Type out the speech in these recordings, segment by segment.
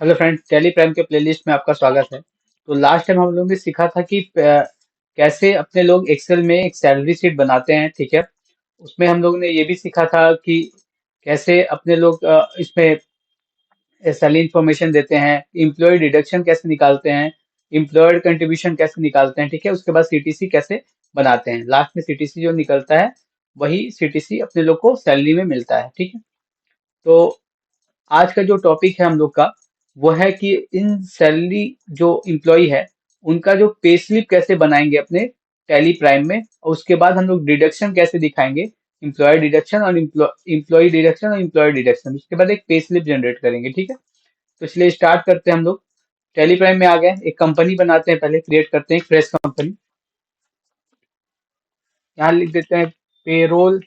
Hello friends, tally prime के playlist में आपका स्वागत है। तो लास्ट टाइम हम लोगों ने सीखा था कि कैसे अपने लोग एक्सेल में एक सैलरी शीट बनाते हैं। ठीक है, उसमें हम लोगों ने ये भी सीखा था कि कैसे अपने लोग इसमें सैलरी इंफॉर्मेशन देते हैं, इम्प्लॉय डिडक्शन कैसे निकालते हैं, इम्प्लॉयड कंट्रीब्यूशन कैसे निकालते हैं। ठीक है, उसके बाद सीटीसी कैसे बनाते हैं। लास्ट में सीटीसी जो निकलता है वही सीटीसी अपने लोग को सैलरी में मिलता है। ठीक है, तो आज का जो टॉपिक है हम लोग का वो है कि इन सैलरी जो इम्प्लॉय है उनका जो पे स्लिप कैसे बनाएंगे अपने टैली प्राइम में, और उसके बाद हम लोग डिडक्शन कैसे दिखाएंगे, इम्प्लॉय डिडक्शन और इम्प्लॉय डिडक्शन और इम्प्लॉय डिडक्शन। उसके बाद एक पे स्लिप जनरेट करेंगे। ठीक है, तो इसलिए स्टार्ट करते हैं हम लोग। टैली प्राइम में आ गए, एक कंपनी बनाते हैं, पहले क्रिएट करते हैं एक फ्रेश कंपनी। यहाँ लिख देते हैं पेरोल,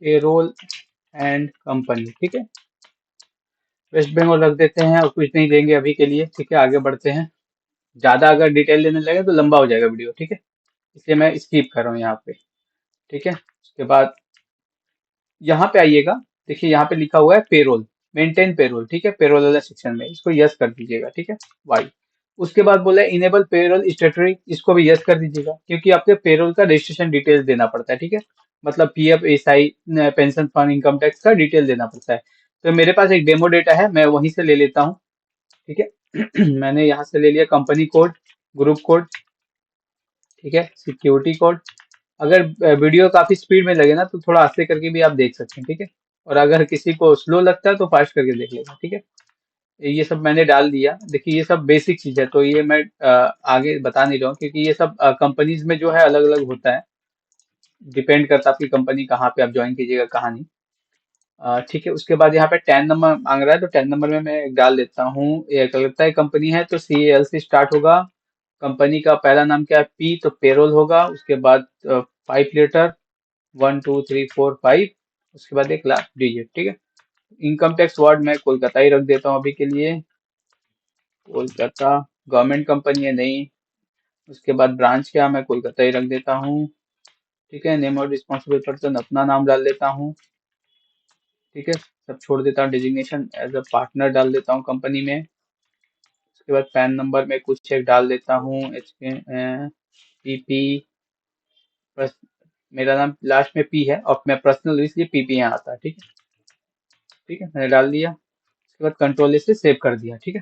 पेरोल एंड कंपनी। ठीक है, वेस्ट बंगाल रख देते हैं और कुछ नहीं देंगे अभी के लिए। ठीक है, आगे बढ़ते हैं। ज्यादा अगर डिटेल लेने लगे तो लंबा हो जाएगा वीडियो। ठीक है, इसलिए मैं स्किप कर रहा हूँ यहाँ पे। ठीक है, उसके बाद यहाँ पे आइएगा। देखिए यहाँ पे लिखा हुआ है पेरोल, मेंटेन पेरोल। ठीक है, पेरोल वाला सेक्शन में इसको यस कर दीजिएगा। ठीक है, वाई। उसके बाद बोला इनेबल पेरोल स्टेटरी, इसको भी यस कर दीजिएगा क्योंकि आपके पेरोल का रजिस्ट्रेशन डिटेल्स देना पड़ता है। ठीक है, मतलब PF, SI, pension fund, income tax का डिटेल देना पड़ता है। तो मेरे पास एक डेमो डेटा है, मैं वहीं से ले लेता हूँ। ठीक है, मैंने यहाँ से ले लिया कंपनी कोड, ग्रुप कोड। ठीक है, सिक्योरिटी कोड। अगर वीडियो काफी स्पीड में लगे ना तो थोड़ा आस्ते करके भी आप देख सकते हैं। ठीक है, और अगर किसी को स्लो लगता है तो फास्ट करके देख लेगा। ठीक है, ये सब मैंने डाल दिया। देखिए ये सब बेसिक चीज है, तो ये मैं आगे बता नहीं रहा हूँ क्योंकि ये सब कंपनीज में जो है अलग अलग होता है। डिपेंड करता है आपकी कंपनी कहाँ पे आप ज्वाइन कीजिएगा, कहाँ नहीं। ठीक है, उसके बाद यहाँ पे 10 नंबर मांग रहा है, तो 10 नंबर में मैं एक डाल देता हूँ। ये लगता है कंपनी है तो सी एल से स्टार्ट होगा। कंपनी का पहला नाम क्या है, पी, तो पेरोल होगा। उसके बाद 5 लेटर, 1 2 3 4 5। उसके बाद एक लास्ट डिजिट। ठीक है, इनकम टैक्स वार्ड मैं कोलकाता ही रख देता हूँ अभी के लिए, कोलकाता। गवर्नमेंट कंपनी है नहीं। उसके बाद ब्रांच क्या, मैं कोलकाता ही रख देता हूँ। ठीक है, नेम और रिस्पॉन्सिबल पर्सन अपना नाम डाल देता हूँ। ठीक है, सब छोड़ देता हूँ, डिजिग्नेशन एज अ पार्टनर डाल देता हूँ कंपनी में। उसके बाद पैन नंबर में कुछ एक डाल देता हूँ, एच के पीपी। मेरा नाम लास्ट में पी है और मैं पर्सनल इसलिए पीपी यहाँ आता है। ठीक है, ठीक है, मैंने डाल दिया। उसके बाद कंट्रोल से सेव कर दिया। ठीक है,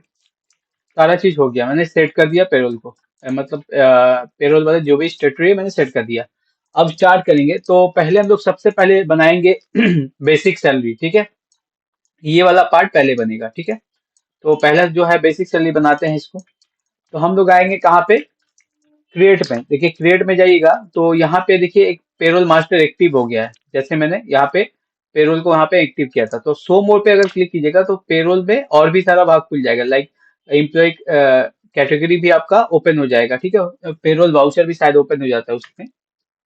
सारा चीज हो गया, मैंने सेट कर दिया पेरोल को। मतलब पेरोल वाले जो भी स्टेटरी है मैंने सेट कर दिया। अब स्टार्ट करेंगे, तो पहले हम लोग सबसे पहले बनाएंगे बेसिक सैलरी। ठीक है, ये वाला पार्ट पहले बनेगा। ठीक है, तो पहला जो है बेसिक सैलरी बनाते हैं इसको। तो हम लोग आएंगे कहाँ पे, क्रिएट में। देखिए क्रिएट में जाइएगा तो यहाँ पे देखिए एक पेरोल मास्टर एक्टिव हो गया है। जैसे मैंने यहाँ पे पेरोल को वहाँ पे एक्टिव किया था, तो शो मोर पे अगर क्लिक कीजिएगा तो पेरोल में और भी सारा भाग खुल जाएगा। लाइक एम्प्लॉय कैटेगरी भी आपका ओपन हो जाएगा। ठीक है, पेरोल वाउचर भी शायद ओपन हो जाता है उसमें।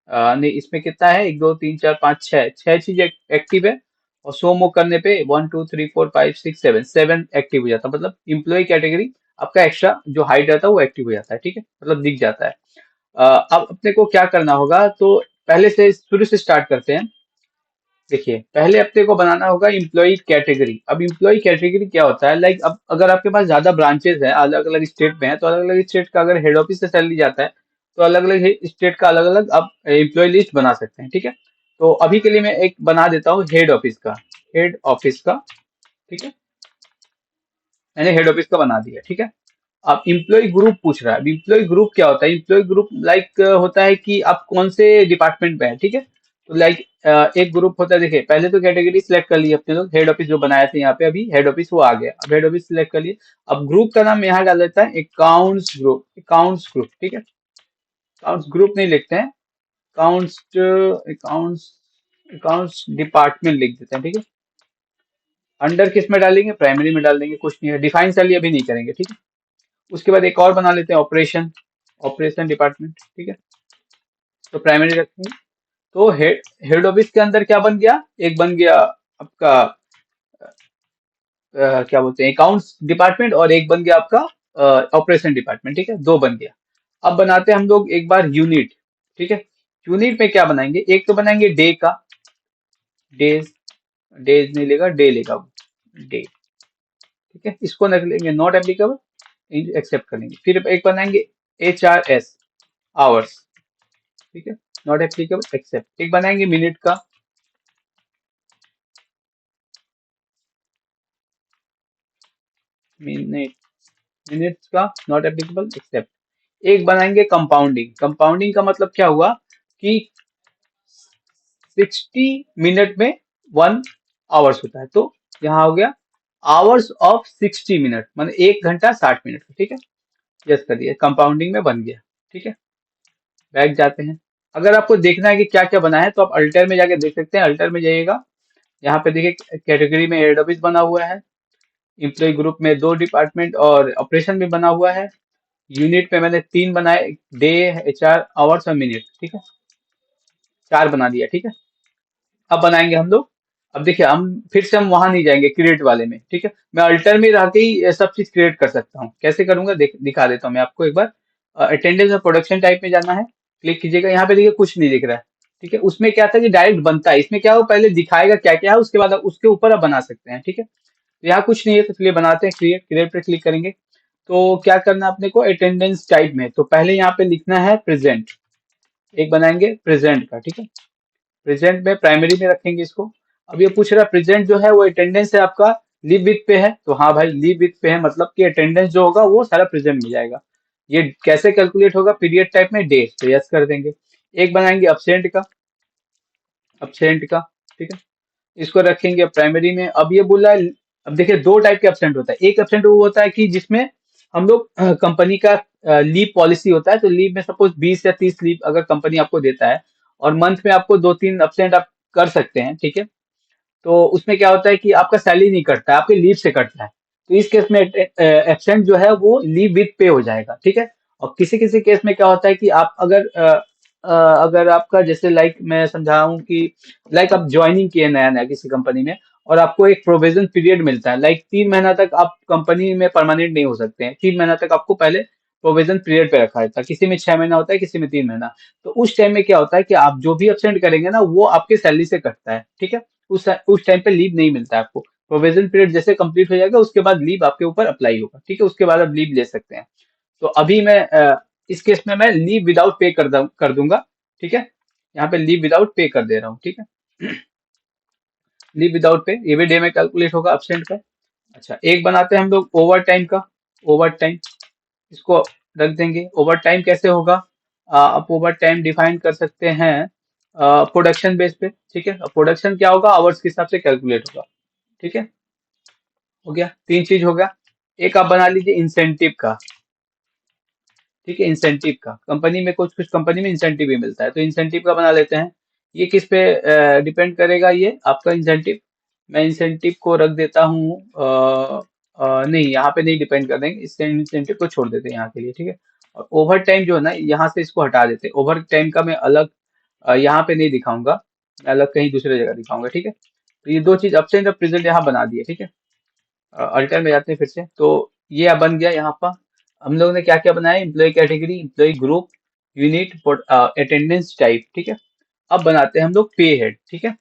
नहीं, इसमें कितना है, 1 2 3 4 5 6, 6 चीज एक्टिव है। और शो मूव करने पे 1 2 3 4 5 6 7, 7 एक्टिव हो जाता है। मतलब इम्प्लॉय कैटेगरी आपका एक्स्ट्रा जो हाइड रहता है वो एक्टिव हो जाता है। ठीक है, मतलब दिख जाता है। अब अपने को क्या करना होगा, तो पहले से शुरू से स्टार्ट करते हैं। देखिए पहले अपने को बनाना होगा इम्प्लॉय कैटेगरी। अब इम्प्लॉय कैटेगरी क्या होता है, लाइक अब अगर आपके पास ज्यादा ब्रांचेस है, अलग अलग स्टेट में है, तो अलग अलग स्टेट का अगर हेड ऑफिस से सैलरी जाता है तो अलग अलग स्टेट का अलग अलग आप एम्प्लॉय लिस्ट बना सकते हैं। ठीक है, तो अभी के लिए मैं एक बना देता हूँ हेड ऑफिस का, हेड ऑफिस का। ठीक है, मैंने हेड ऑफिस का बना दिया। ठीक है, अब इम्प्लॉय ग्रुप पूछ रहा है। अब इम्प्लॉय ग्रुप क्या होता है, इम्प्लॉय ग्रुप लाइक होता है कि आप कौन से डिपार्टमेंट में है। ठीक है, तो लाइक एक ग्रुप होता है। देखिए पहले तो कैटेगरी सिलेक्ट कर ली अपने लोग, हेड ऑफिस जो बनाया था यहाँ पे, अभी हेड ऑफिस वो आ गया। अब हेड ऑफिस सिलेक्ट कर लिए। अब ग्रुप का नाम यहाँ डाल देता है अकाउंट्स ग्रुप, अकाउंट्स ग्रुप। ठीक है, अकाउंट्स ग्रुप नहीं लिखते हैं, अकाउंट्स, अकाउंट्स, अकाउंट्स डिपार्टमेंट लिख देते हैं। ठीक है, अंडर किस में डालेंगे, प्राइमरी में डाल देंगे, कुछ नहीं है। डिफाइन सैलरी अभी नहीं करेंगे। ठीक है, उसके बाद एक और बना लेते हैं ऑपरेशन, ऑपरेशन डिपार्टमेंट। ठीक है, तो प्राइमरी रखेंगे। तो हेड हेड ऑफिस के अंदर क्या बन गया, एक बन गया आपका क्या बोलते हैं अकाउंट्स डिपार्टमेंट, और एक बन गया आपका ऑपरेशन डिपार्टमेंट। ठीक है, दो बन गया। अब बनाते हैं हम लोग एक बार यूनिट। ठीक है, यूनिट में क्या बनाएंगे, एक तो बनाएंगे डे का, डेज, डेज नहीं लेगा, डे लेगा वो, डे। ठीक है, इसको रख लेंगे नॉट एप्लीकेबल, एक्सेप्ट करेंगे। फिर एक बनाएंगे HRS आवर्स, ठीक है, नॉट एप्लीकेबल एक्सेप्ट। एक बनाएंगे मिनट का, मिनट मिनट्स का नॉट एप्लीकेबल एक्सेप्ट। एक बनाएंगे कंपाउंडिंग। कंपाउंडिंग का मतलब क्या हुआ कि 60 मिनट में 1 आवर्स होता है, तो यहाँ हो गया आवर्स ऑफ 60 मिनट, मतलब 1 घंटा 60 मिनट, ठीक है। यस कर दिया, कंपाउंडिंग में बन गया, ठीक है। बैठ जाते हैं। अगर आपको देखना है कि क्या क्या बना है तो आप अल्टर में जाके देख सकते हैं। अल्टर में जाइएगा, यहाँ पे देखिए कैटेगरी में हेड ऑफिस बना हुआ है, एम्प्लॉय ग्रुप में 2 डिपार्टमेंट और ऑपरेशन भी बना हुआ है, यूनिट पे मैंने 3 बनाए, डे, HR, आवर्स और मिनट, ठीक है, 4 बना दिया, ठीक है। अब बनाएंगे हम लोग। अब देखिए हम फिर से हम वहां नहीं जाएंगे क्रिएट वाले में, ठीक है। मैं अल्टर में रह के ही ये सब चीज क्रिएट कर सकता हूँ। कैसे करूंगा दिखा देता हूँ मैं आपको एक बार। अटेंडेंस और प्रोडक्शन टाइप में जाना है, क्लिक कीजिएगा। यहाँ पे देखिए कुछ नहीं दिख रहा है, ठीक है। उसमें क्या था कि डायरेक्ट बनता है, इसमें क्या हो पहले दिखाएगा क्या क्या है, उसके बाद आप उसके ऊपर आप बना सकते हैं, ठीक है। तो यहाँ कुछ नहीं है, तो चलिए बनाते हैं। क्रिएट क्रिएट पे क्लिक करेंगे तो क्या करना है अपने को अटेंडेंस टाइप में, तो पहले यहाँ पे लिखना है प्रेजेंट। एक बनाएंगे प्रेजेंट का, ठीक है। प्रेजेंट में प्राइमरी में रखेंगे इसको। अब ये पूछ रहा है प्रेजेंट जो है वो अटेंडेंस है आपका लीव विथ पे है, तो हाँ भाई लीव विथ पे है, मतलब कि अटेंडेंस जो होगा वो सारा प्रेजेंट में जाएगा। ये कैसे कैलकुलेट होगा, पीरियड टाइप में डे, तो यस कर देंगे। एक बनाएंगे अब्सेंट का, अब्सेंट का, ठीक है। इसको रखेंगे प्राइमरी में। अब ये बोला है, अब देखिए 2 टाइप के एब्सेंट होता है। एक एब्सेंट वो होता है कि जिसमें हम लोग कंपनी का लीव पॉलिसी होता है, तो लीव में सपोज 20 या 30 लीव अगर कंपनी आपको देता है और मंथ में आपको 2-3 एब्सेंट आप कर सकते हैं, ठीक है। तो उसमें क्या होता है कि आपका सैलरी नहीं कटता है, आपके लीव से कटता है। तो इस केस में एब्सेंट जो है वो लीव विथ पे हो जाएगा, ठीक है। और किसी किसी केस में क्या होता है कि आप अगर आपका जैसे लाइक मैं समझाऊं कि लाइक आप ज्वाइनिंग किए नया नया किसी कंपनी में और आपको एक प्रोविजन पीरियड मिलता है, लाइक 3 महीना तक आप कंपनी में परमानेंट नहीं हो सकते हैं। 3 महीना तक आपको पहले प्रोविजन पीरियड पे रखा रहता है, किसी में 6 महीना होता है, किसी में 3 महीना। तो उस टाइम में क्या होता है कि आप जो भी एब्सेंट करेंगे ना वो आपके सैलरी से कटता है, ठीक है। उस टाइम पे लीव नहीं मिलता है आपको। प्रोविजन पीरियड जैसे कंप्लीट हो जाएगा उसके बाद लीव आपके ऊपर अप्लाई होगा, ठीक है। उसके बाद आप लीव ले सकते हैं। तो अभी मैं इस केस में मैं लीव विदाउट पे कर दूंगा, ठीक है। यहाँ पे लीव विदाउट पे कर दे रहा हूँ, ठीक है। लीव विदाउट पे ये भी डे में कैलकुलेट होगा एब्सेंट का। अच्छा एक बनाते हैं हम लोग ओवर टाइम का। ओवर टाइम इसको रख देंगे। ओवर टाइम कैसे होगा, आप ओवर टाइम डिफाइन कर सकते हैं प्रोडक्शन बेस पे, ठीक है। प्रोडक्शन क्या होगा, आवर्स के हिसाब से कैलकुलेट होगा, ठीक है। हो गया, 3 चीज हो गया। एक आप बना लीजिए इंसेंटिव का, ठीक है। इंसेंटिव का कंपनी में कुछ कुछ कंपनी में इंसेंटिव भी मिलता है, तो इंसेंटिव का बना लेते हैं। ये किस पे डिपेंड करेगा, ये आपका इंसेंटिव। मैं इंसेंटिव को रख देता हूँ नहीं यहाँ पे नहीं डिपेंड कर देंगे, इससे इंसेंटिव को छोड़ देते हैं यहाँ के लिए, ठीक है। और ओवर टाइम जो है ना यहाँ से इसको हटा देते हैं। ओवर टाइम का मैं अलग यहाँ पे नहीं दिखाऊंगा, मैं अलग कहीं दूसरे जगह दिखाऊंगा, ठीक है। तो ये 2 चीज अब्सेंट और प्रेजेंट यहाँ बना दिए, ठीक है। अल्टर में जाते हैं फिर से, तो ये अब बन गया यहाँ पर। हम लोग ने क्या क्या बनाया, employ category, employ group, unit, attendance type, ठीक है। अब बनाते हैं हम लोग पे हेड, ठीक है।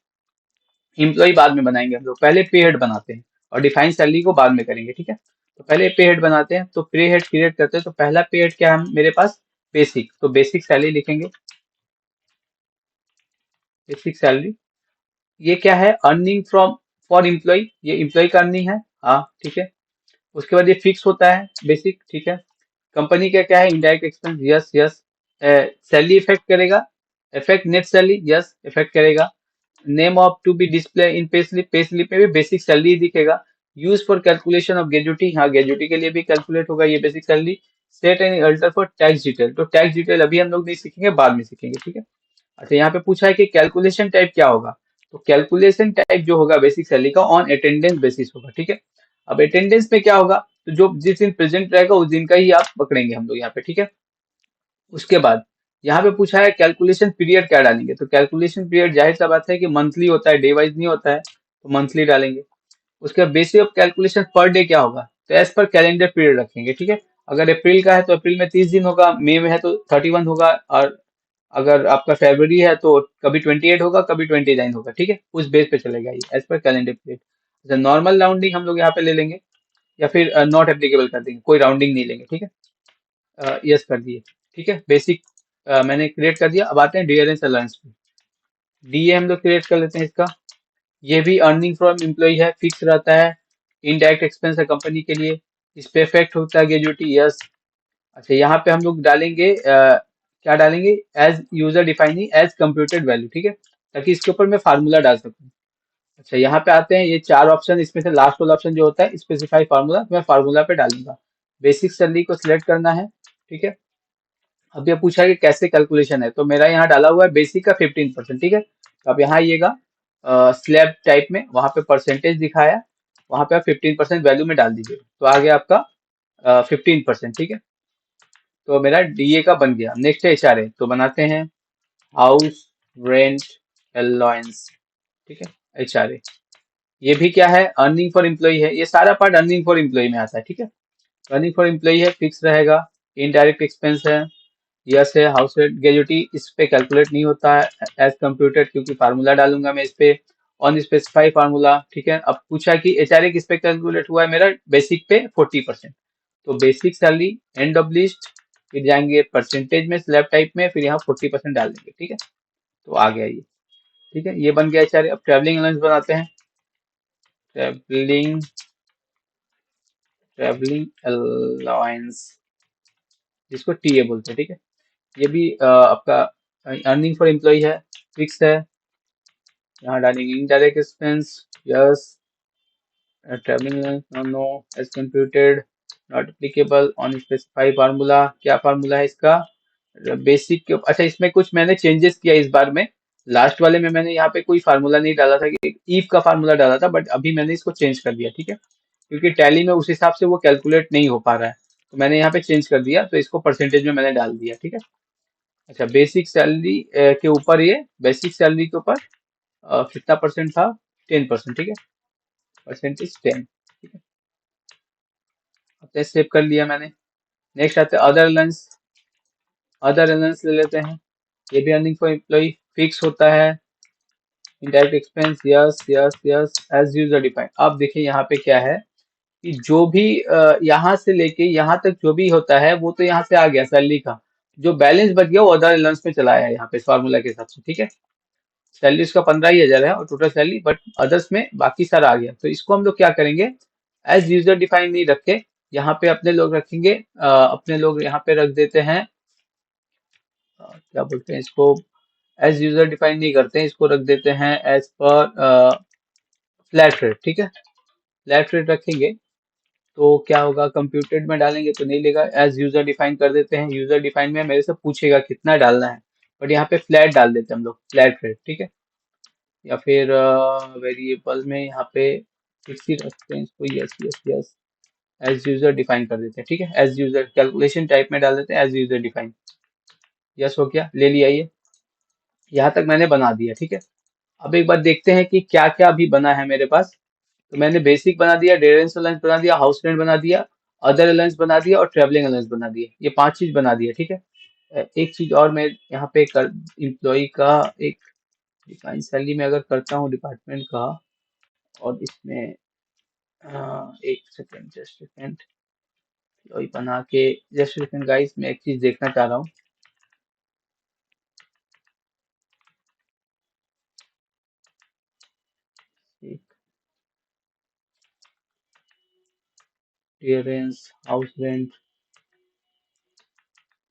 एम्प्लॉय बाद में बनाएंगे हम लोग, पहले पे हेड बनाते हैं और डिफाइन सैलरी को बाद में करेंगे, ठीक है। तो पहले पे हेड बनाते हैं, तो पे हेड क्रिएट करते हैं। तो पहला पे हेड क्या है मेरे पास, बेसिक, तो बेसिक सैलरी लिखेंगे। बेसिक सैलरी ये क्या है, अर्निंग फ्रॉम फॉर एम्प्लॉय, ये एम्प्लॉय का अर्निंग है, हाँ ठीक है। उसके बाद ये फिक्स होता है बेसिक, ठीक है। कंपनी का क्या है, indirect expense, yes yes. Salary effect करेगा, effect net salary, yes effect करेगा। Name of to be display in pay slip, pay slip में भी बेसिक सैलरी दिखेगा। Use for calculation of gratuity, हाँ ग्रेजुटी के लिए भी कैलकुलेट होगा ये basic salary. Set and alter for tax detail, तो टैक्स डिटेल अभी हम लोग नहीं सीखेंगे, बाद में सीखेंगे, ठीक है। अच्छा यहाँ पे पूछा है कि कैलकुलेशन टाइप क्या होगा, तो कैलकुलेशन टाइप जो होगा बेसिक सैलरी का ऑन अटेंडेंस बेसिस होगा, ठीक है। अब अटेंडेंस में क्या होगा, तो जो जिस दिन प्रेजेंट रहेगा उस दिन का ही आप पकड़ेंगे हम लोग यहाँ पे, ठीक है। उसके बाद यहाँ पे पूछा है कैलकुलेशन पीरियड क्या डालेंगे, तो कैलकुलेशन पीरियड जाहिर सा बात है कि मंथली होता है, डे वाइज नहीं होता है, तो मंथली डालेंगे। उसके बाद basis of calculation per day क्या होगा, तो एज पर कैलेंडर पीरियड रखेंगे, ठीक है। अगर अप्रैल का है तो अप्रैल में 30 दिन होगा, मई में है तो 31 होगा, और अगर आपका फरवरी है तो कभी 28 होगा, कभी 29 होगा, ठीक है। उस बेस पे चलेगा ये as per calendar period. Normal rounding हम लोग यहाँ पे ले लेंगे, या फिर नॉट एप्लीकेबल कर देंगे, कोई राउंडिंग नहीं लेंगे, ठीक है। यस कर दिए, ठीक है। बेसिक मैंने क्रिएट कर दिया। अब आते हैं डियरेंस अलाउंस पे। डीए हम लोग क्रिएट कर लेते हैं इसका। ये भी अर्निंग फ्रॉम एम्प्लॉय है, फिक्स रहता है। इनडायरेक्ट एक्सपेंस है कंपनी के लिए। इस पे इफेक्ट होता है ग्रेजुइटी, यस। अच्छा, यहाँ पे हम लोग डालेंगे क्या डालेंगे, as user defining as computed value, ठीक है, ताकि इसके ऊपर मैं फार्मूला डाल सकूँ। अच्छा, यहाँ पे आते हैं, ये चार ऑप्शन, इसमें से लास्ट वाला ऑप्शन जो होता है स्पेसिफाई फार्मूला, मैं फार्मूला पे डालूंगा। बेसिक सैलरी को सिलेक्ट करना है, ठीक है। अब ये पूछा है कि कैसे कैलकुलेशन है, तो मेरा यहाँ डाला हुआ है बेसिक का 15%, ठीक है। तो अब यहाँ आइएगा स्लैब टाइप में, वहां पे परसेंटेज दिखाया, वहां पे आप 15% वैल्यू में डाल दीजिए, तो आ गया आपका 15%, ठीक है। तो मेरा डीए का बन गया। नेक्स्ट है एचआरए, तो बनाते हैं हाउस रेंट अलाउंस, ठीक है, एचआरए। ये भी क्या है, अर्निंग फॉर एम्प्लॉय है, ये सारा पार्ट अर्निंग फॉर एम्प्लॉय में आता है, ठीक है। अर्निंग फॉर एम्प्लॉय है, फिक्स रहेगा। इनडायरेक्ट एक्सपेंस है, यस है। हाउस रेंट ग्रेजुटी इस पे कैलकुलेट नहीं होता है एज कंप्यूटेड, क्योंकि फार्मूला डालूंगा मैं इस पे, ऑन स्पेसिफाई फार्मूला, ठीक है। अब पूछा कि एचआरए किस पे कैलकुलेट हुआ है, मेरा बेसिक पे 40%। तो basic salary end of list, फिर जाएंगे परसेंटेज में स्लैब टाइप में, फिर यहाँ 40% डाल देंगे, ठीक है। तो आ गया ये, ठीक है, ये बन गया एचआरए। अब ट्रैवलिंग अलाउंस बनाते हैं। ट्रैवलिंग ट्रैवलिंग अलाउंस, जिसको टीए बोलते हैं, ठीक है। ये भी आपका अर्निंग फॉर एम्प्लॉय है, फिक्स है। यहाँ डालेंगे indirect expense, yes. Travelling no as computed, not applicable, on specify formula. क्या फार्मूला है इसका, बेसिक के। अच्छा, इसमें कुछ मैंने चेंजेस किया इस बार में। लास्ट वाले में मैंने यहाँ पे कोई फार्मूला नहीं डाला था, कि ईफ का फार्मूला डाला था, बट अभी मैंने इसको चेंज कर दिया, ठीक है, क्योंकि टैली में उस हिसाब से वो कैलकुलेट नहीं हो पा रहा है, तो मैंने यहाँ पे चेंज कर दिया, तो इसको परसेंटेज में मैंने डाल दिया, ठीक है। अच्छा, बेसिक सैलरी के ऊपर, ये बेसिक सैलरी के ऊपर कितना परसेंट था, 10%, ठीक है, परसेंटेज 10, ठीक है। अब सेव कर लिया मैंने। नेक्स्ट आते हैं अदर अलाउंस। अदर अलाउंस ले लेते हैं। ये भी अर्निंग फॉर एम्प्लॉय, फिक्स होता है। Indirect expense, yes yes yes, as user define. अब देखिए यहाँ पे क्या है, कि जो भी यहाँ से लेके यहाँ तक जो भी होता है, वो तो यहाँ से आ गया सैलरी का। जो बैलेंस बच गया वो अदर अलाउंस में चला आया यहाँ पे फार्मूला के हिसाब से, ठीक है। सैलरी उसका 15,000 है, और टोटल सैलरी, बट अदर्स में बाकी सारा आ गया। तो इसको हम लोग क्या करेंगे, एज यूजर डिफाइन नहीं रखे, यहाँ पे अपने लोग रखेंगे। अपने लोग यहाँ पे रख देते हैं, क्या बोलते हैं इसको, एज यूजर डिफाइन नहीं करते हैं, इसको रख देते हैं एज पर फ्लैट रेट, ठीक है। फ्लैट रेट रखेंगे, तो क्या होगा, कंप्यूटेड में डालेंगे तो नहीं लेगा, एज यूजर डिफाइन कर देते हैं। यूजर डिफाइन में मेरे से पूछेगा कितना डालना है, बट यहाँ पे फ्लैट डाल देते हैं हम लोग, फ्लैट रेट, ठीक है। या फिर वेरिएबल में यहाँ पे फिक्स ही रखते हैं इसको, yes yes yes, as user define कर देते हैं, ठीक है। एज यूजर कैलकुलेशन टाइप में डाल देते हैं, एज यूजर डिफाइन, यस हो गया, ले लिया ये। यहाँ तक मैंने बना दिया, ठीक है। अब एक बार देखते हैं कि क्या क्या अभी बना है मेरे पास। तो मैंने बेसिक बना दिया, डेरेंस अलाउंस बना दिया, हाउस रेंट बना दिया, अदर अलाउंस बना दिया, और ट्रैवलिंग अलाउंस बना दिया। ये 5 चीज बना दिया, ठीक है। एक चीज और मैं यहाँ पे कर, एम्प्लॉय का एक डिफाइन सैलरी में अगर करता हूँ डिपार्टमेंट का, और इसमें एक सेकेंड, जस्ट सेकेंड, एम्प्लॉय बना के, जस्ट सेकेंड गाइस, मैं एक चीज देखना चाह रहा हूँ। क्लियरेंस, हाउस रेंट,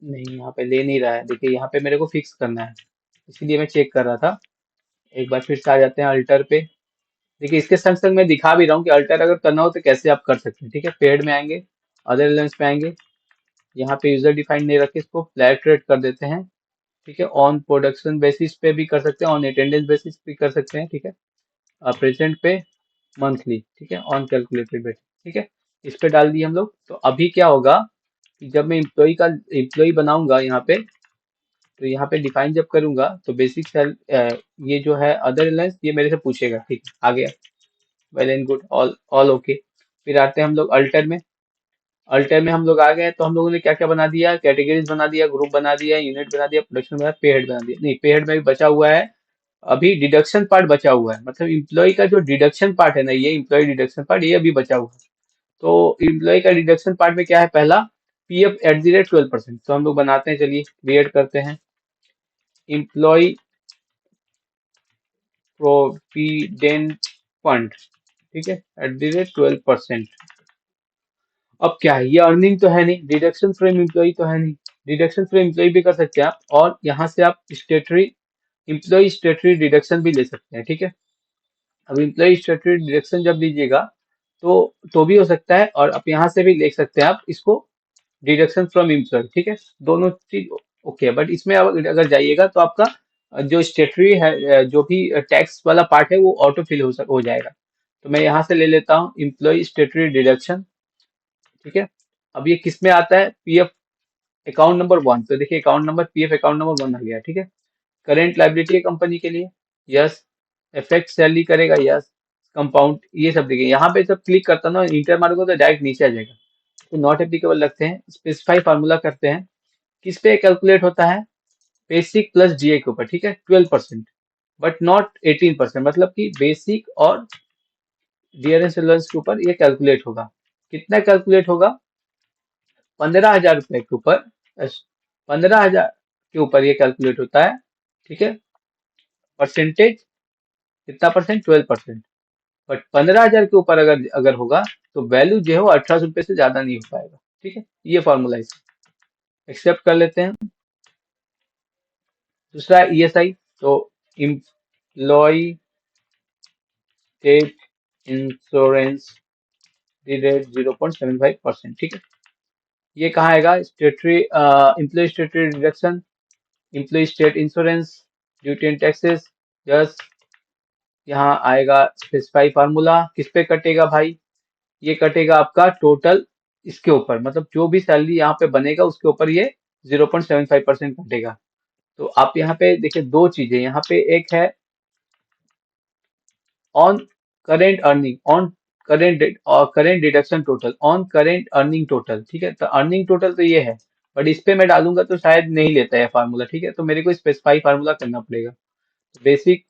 नहीं, यहाँ पे ले नहीं रहा है। देखिए यहाँ पे मेरे को फिक्स करना है, इसीलिए मैं चेक कर रहा था। एक बार फिर से आ जाते हैं अल्टर पे। देखिए इसके संग संग मैं दिखा भी रहा हूँ कि अल्टर अगर करना हो तो कैसे आप कर सकते हैं, ठीक है। पेड में आएंगे, अदर एलिमेंट्स पे आएंगे, यहाँ पे यूजर डिफाइंड नहीं रखे, इसको फ्लैट रेट कर देते हैं, ठीक है। ऑन प्रोडक्शन बेसिस पे भी कर सकते हैं, ऑन अटेंडेंस बेसिस पे कर सकते हैं, ठीक है। प्रेजेंट पे, मंथली, ठीक है, ऑन कैलकुलेटेड बेसिस, ठीक है। इस पे डाल दिए हम लोग। तो अभी क्या होगा, कि जब मैं एम्प्लॉय बनाऊंगा यहाँ पे, तो यहाँ पे डिफाइन जब करूंगा, तो बेसिक सेल, ये जो है अदर अलाउंस, ये मेरे से पूछेगा, ठीक है, आ गया, well and good, all all okay. फिर आते हैं हम लोग अल्टर में। अल्टर में हम लोग आ गए, तो हम लोगों ने क्या क्या बना दिया, कैटेगरीज बना दिया, ग्रुप बना दिया, यूनिट बना दिया, प्रोडक्शन बना, पे हेड बना दिया। नहीं, पे हेड में भी बचा हुआ है, अभी डिडक्शन पार्ट बचा हुआ है, मतलब इम्प्लॉय का जो डिडक्शन पार्ट है ना, ये इम्प्लॉय डिडक्शन पार्ट ये अभी बचा हुआ है। तो एम्प्लॉय का डिडक्शन पार्ट में क्या है, पहला पीएफ एट द रेट 12%। तो हम लोग बनाते हैं, चलिए क्रिएट करते हैं एम्प्लॉय प्रोविडेंट फंड, ठीक है, एट द रेट 12%। अब क्या है, ये अर्निंग तो है नहीं, डिडक्शन फ्रॉम एम्प्लॉय तो है नहीं, डिडक्शन फ्रॉम एम्प्लॉय भी कर सकते हैं आप, और यहाँ से आप स्टेटरी एम्प्लॉय स्टेटरी डिडक्शन भी ले सकते हैं, ठीक है। अब एम्प्लॉय स्टेटरी डिडक्शन जब लीजिएगा तो भी हो सकता है, और आप यहाँ से भी ले सकते हैं आप इसको डिडक्शन फ्रॉम एम्प्लॉय, ठीक है, दोनों चीज ओके। बट इसमें अब अगर जाइएगा तो आपका जो स्टेटरी है, जो भी टैक्स वाला पार्ट है वो ऑटो फिल हो जाएगा। तो मैं यहाँ से ले लेता हूँ एम्प्लॉय स्टेटरी डिडक्शन, ठीक है। अब ये किस में आता है, पीएफ अकाउंट नंबर 1। तो देखिए account number, PF account number 1 आ गया, ठीक है। करेंट लाइबिलिटी है कंपनी के लिए, यस। इफेक्ट सैलरी करेगा, यस। कंपाउंड, ये सब देखिए यहाँ पे सब क्लिक करता ना, इंटर मारोगे तो डायरेक्ट नीचे आ जाएगा। तो नॉट एप्लीकेबल लगते हैं, स्पेसिफाई फार्मूला करते हैं, किस पे कैलकुलेट होता है, बेसिक प्लस डीए के ऊपर, ठीक है, 12%, बट नॉट 18%। मतलब कि बेसिक और डियरेंस एलोवेंस के ऊपर ये कैलकुलेट होगा। कितना कैलकुलेट होगा, 15,000 रुपए के ऊपर, 15,000 के ऊपर ये कैलकुलेट होता है, ठीक है। परसेंटेज कितना परसेंट, 12%। बट 15,000 के ऊपर अगर अगर होगा तो वैल्यू जो है वो 1800 रुपये से ज्यादा नहीं हो पाएगा, ठीक है। ये फॉर्मूला इसे एक्सेप्ट कर लेते हैं। दूसरा ईएसआई, तो इम्प्लॉय स्टेट इंश्योरेंस रेट 0.75%, ठीक है। ये कहाँ आएगा, statutory employ statutory deduction, employ state insurance, duty and taxes, just यहाँ आएगा स्पेसिफाई फार्मूला, किस पे कटेगा भाई, ये कटेगा आपका टोटल इसके ऊपर, मतलब जो भी सैलरी यहाँ पे बनेगा उसके ऊपर ये 0.75% कटेगा। तो आप यहाँ पे देखिए दो चीजें, यहाँ पे एक है on current earning, on current और current deduction total, on current earning total, ठीक है। तो अर्निंग टोटल तो ये है, बट इस पे मैं डालूंगा तो शायद नहीं लेता है फार्मूला, ठीक है। तो मेरे को स्पेसिफाई फार्मूला करना पड़ेगा। Basic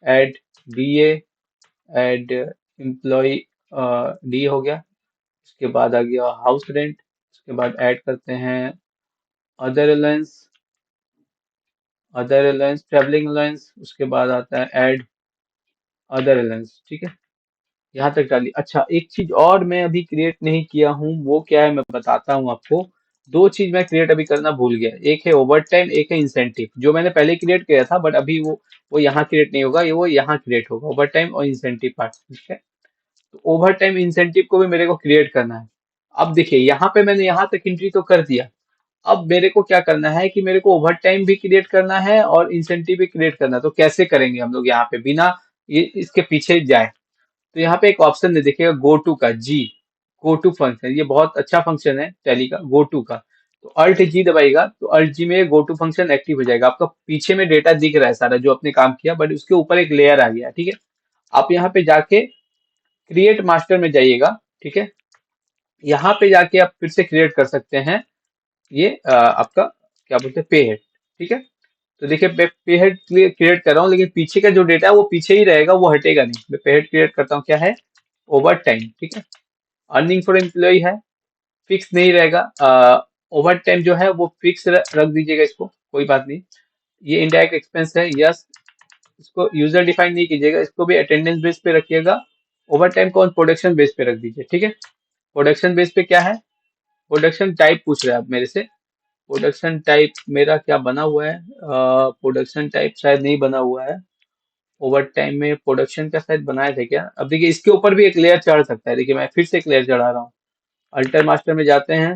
add DA add employ D हो गया, उसके बाद आ गया हाउस रेंट, उसके बाद ऐड करते हैं other alliance, other alliance travelling alliance, उसके बाद आता है ऐड अदर अलायंस, ठीक है। यहाँ तक डाली। अच्छा एक चीज और मैं अभी क्रिएट नहीं किया हूँ, वो क्या है मैं बताता हूँ आपको। दो चीज मैं क्रिएट अभी करना भूल गया, एक है ओवर टाइम, एक है इंसेंटिव, जो मैंने पहले क्रिएट किया था, बट अभी वो यहाँ क्रिएट नहीं होगा, ये वो यहाँ क्रिएट होगा, ओवर टाइम और इंसेंटिव पार्ट, ठीक है। तो ओवर टाइम इंसेंटिव को भी मेरे को क्रिएट करना है। अब देखिए यहाँ पे मैंने यहाँ तक एंट्री तो कर दिया, अब मेरे को क्या करना है कि मेरे को ओवर टाइम भी क्रिएट करना है और इंसेंटिव भी क्रिएट करना है। तो कैसे करेंगे हम लोग यहाँ पे बिना ये इसके पीछे जाए, तो यहाँ पे एक ऑप्शन है देखिएगा, गो टू का जी, गो टू फंक्शन, ये बहुत अच्छा फंक्शन है टैली का, गो टू का। तो अल्ट जी दबाइएगा तो अल्ट जी में गो टू फंक्शन एक्टिव हो जाएगा, आपका पीछे में डेटा दिख रहा है सारा जो आपने काम किया, बट उसके ऊपर एक लेयर आ गया, ठीक है। आप यहाँ पे जाके क्रिएट मास्टर में जाइएगा, ठीक है। यहाँ पे जाके आप फिर से क्रिएट कर सकते हैं ये आपका क्या बोलते हैं पे हेड, ठीक है। तो देखिए पे हेड क्रिएट कर रहा हूँ, लेकिन पीछे का जो डेटा है वो पीछे ही रहेगा, वो हटेगा नहीं। मैं पे हेड क्रिएट करता हूँ, क्या है, ओवर टाइम, ठीक है। अर्निंग फॉर एम्प्लॉय है, फिक्स नहीं रहेगा। ओवर टाइम जो है वो फिक्स रख दीजिएगा, इसको कोई बात नहीं। ये इनडायरेक्ट एक्सपेंस है, यस। इसको यूजर डिफाइन नहीं कीजिएगा, इसको भी अटेंडेंस बेस पे रखिएगा। ओवर टाइम को प्रोडक्शन बेस पे रख दीजिए, ठीक है। प्रोडक्शन बेस पे क्या है, प्रोडक्शन टाइप पूछ रहे हैं आप मेरे से। प्रोडक्शन टाइप मेरा क्या बना हुआ है, प्रोडक्शन टाइप शायद नहीं बना हुआ है। ओवर टाइम में प्रोडक्शन का शायद बनाए थे क्या। अब देखिए इसके ऊपर भी एक लेयर चढ़ सकता है, देखिए मैं फिर से एक लेयर चढ़ा रहा हूँ। अल्टर मास्टर में जाते हैं,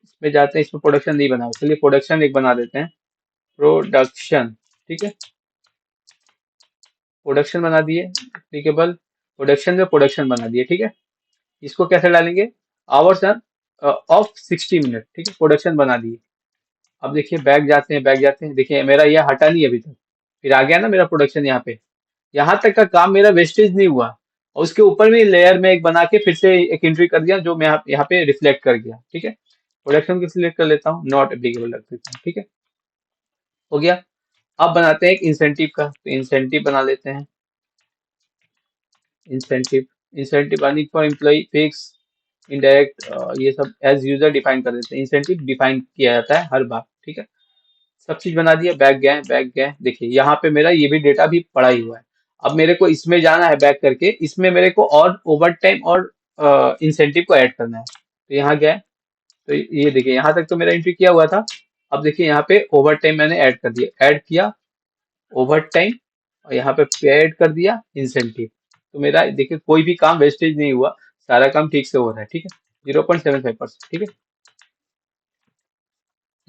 इसमें जाते हैं, इसमें प्रोडक्शन नहीं बना हुआ, चलिए प्रोडक्शन एक बना देते हैं, प्रोडक्शन, ठीक है। प्रोडक्शन बना दिए एप्लीकेबल, प्रोडक्शन में प्रोडक्शन बना दिए, ठीक है। इसको कैसे डालेंगे, आवर्स ऑफ 60 मिनट, ठीक है, प्रोडक्शन बना दिए। अब देखिए बैक जाते हैं, बैक जाते हैं, देखिए मेरा ये हटा नहीं अभी तक, फिर आ गया ना मेरा प्रोडक्शन यहाँ पे। यहाँ तक का काम मेरा वेस्टेज नहीं हुआ, और उसके ऊपर भी लेयर में एक बना के फिर से एक एंट्री कर दिया, जो मैं यहाँ पे रिफ्लेक्ट कर गया, ठीक है। प्रोडक्शन को सिलेक्ट कर लेता हूँ, नॉट एप्लीकेबल रख देता हूँ, ठीक है, हो गया। अब बनाते हैं एक इंसेंटिव का, तो इंसेंटिव बना लेते हैं। Incentive, incentive earning for employ fix, indirect, ये सब एज यूजर डिफाइन कर देते हैं, इंसेंटिव डिफाइन किया जाता है हर बार, ठीक है। सब चीज बना दिया, बैक गए, देखिए यहाँ पे मेरा ये भी डेटा भी पड़ा ही हुआ है। अब मेरे को इसमें जाना है बैक करके, इसमें मेरे को और ओवर टाइम और इंसेंटिव को ऐड करना है। तो यहाँ गया, तो ये देखिए यहाँ तक तो मेरा एंट्री किया हुआ था। अब देखिए यहाँ पे ओवर टाइम मैंने ऐड कर दिया, ऐड किया ओवर टाइम, और यहाँ पे ऐड कर दिया इंसेंटिव। तो मेरा देखिए कोई भी काम वेस्टेज नहीं हुआ, सारा काम ठीक से हो रहा है, ठीक है। 0.75%, ठीक है।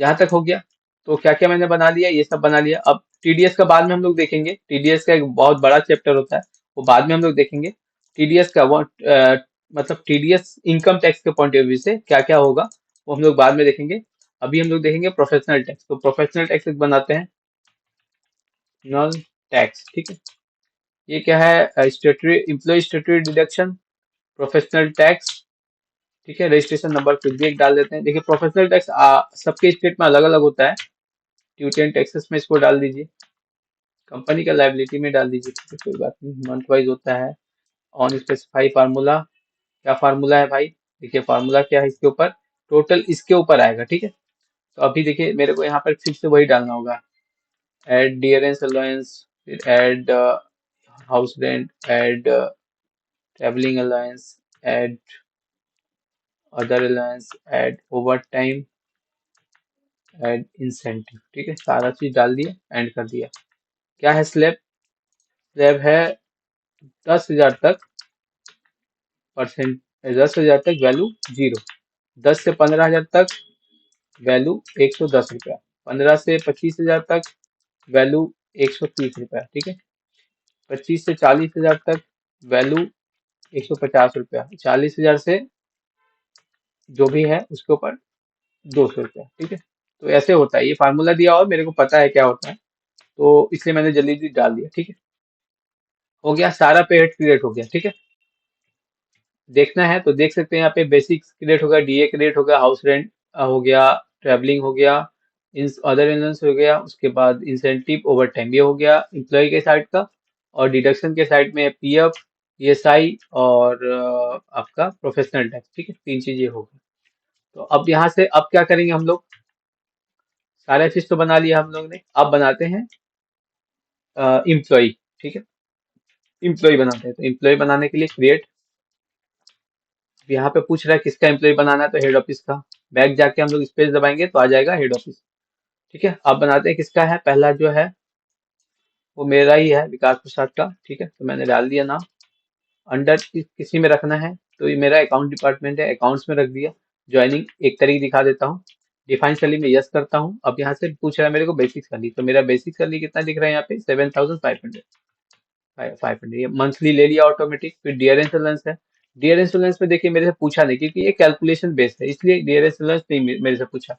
यहाँ तक हो गया। तो क्या क्या मैंने बना लिया, ये सब बना लिया। अब टीडीएस का बाद में हम लोग देखेंगे, टीडीएस का एक बहुत बड़ा चैप्टर होता है, वो बाद में हम लोग देखेंगे। टीडीएस का वो मतलब टीडीएस इनकम टैक्स के पॉइंट ऑफ व्यू से क्या क्या होगा, वो हम लोग बाद में देखेंगे। अभी हम लोग देखेंगे प्रोफेशनल टैक्स। तो प्रोफेशनल टैक्स एक बनाते हैं, नॉन टैक्स, ठीक है। ये क्या है, statutory employ statutory deduction, professional tax, ठीक है। रजिस्ट्रेशन नंबर कुछ भी एक डाल देते हैं। देखिए प्रोफेशनल टैक्स सबके स्टेट में अलग अलग होता है। ड्यूटी एंड टैक्सेस में इसको डाल दीजिए, कंपनी का लाइबिलिटी में डाल दीजिए, ठीक है, कोई बात नहीं, मंथ वाइज होता है। ऑन स्पेसिफाई फार्मूला, क्या फार्मूला है भाई, देखिए फार्मूला क्या है इसके ऊपर, टोटल इसके ऊपर आएगा, ठीक है। तो अभी देखिए मेरे को यहाँ पर फिर से वही डालना होगा, ऐड डियरेंस अलाउंस, फिर add house rent, add travelling allowance, add other allowance, add over time, add incentive, ठीक है। सारा चीज डाल दिया, एंड कर दिया। क्या है स्लैब, स्लैब है 10,000 तक परसेंट, 10,000 तक वैल्यू 0, 10 से 15,000 तक वैल्यू 110 रुपया, 15 से 25,000 तक वैल्यू 130 रुपया, ठीक है। 25 से 40,000 तक वैल्यू 150 रुपया, 40,000 से जो भी है उसके ऊपर 200 रुपया, ठीक है। तो ऐसे होता है, ये फार्मूला दिया और मेरे को पता है क्या होता है, तो इसलिए मैंने जल्दी जल्दी डाल दिया, ठीक है। हो गया, सारा पेड क्रिएट हो गया, ठीक है। देखना है तो देख सकते हैं, यहाँ पे बेसिक्स क्रिएट हो गया, डीए क्रिएट हो गया, हाउस रेंट हो गया, ट्रैवलिंग हो गया, इन अदर इनकम्स हो गया, उसके बाद इंसेंटिव ओवर टाइम ये हो गया एम्प्लॉय के साइड का, और डिडक्शन के साइड में पीएफ, ईएसआई और आपका प्रोफेशनल टैक्स, ठीक है, तीन चीजें हो गई। तो अब यहाँ से अब क्या करेंगे हम लोग, सारा चीज तो बना लिया हम लोग ने, अब बनाते हैं इम्प्लॉय, ठीक है। इम्प्लॉय बनाते हैं, तो इम्प्लॉय बनाने के लिए क्रिएट, यहाँ पे पूछ रहा है किसका एम्प्लॉय बनाना है, तो हेड ऑफिस का। बैक जाके हम लोग स्पेस दबाएंगे तो आ जाएगा हेड ऑफिस, ठीक है। अब बनाते हैं किसका है, पहला जो है वो मेरा ही है, विकास प्रसाद का, ठीक है। तो मैंने डाल दिया नाम, अंडर किसी में रखना है, तो ये मेरा अकाउंट डिपार्टमेंट है, अकाउंट्स में रख दिया। ज्वाइनिंग एक तारीख दिखा देता हूँ, डिफाइन सैलरी में यस करता हूँ। अब यहाँ से पूछ रहा है मेरे को बेसिक सैलरी, तो मेरा बेसिक सैलरी कितना दिख रहा है यहाँ पे, 7,500, 500, ये मंथली ले लिया ऑटोमेटिक। फिर डियर इंश्योरेंस है, डियर इंश्योरेंस में देखिए मेरे से पूछा नहीं, क्योंकि ये कैलकुलेशन बेस्ड है, इसलिए डियर इंश्योरेंस नहीं मेरे से पूछा।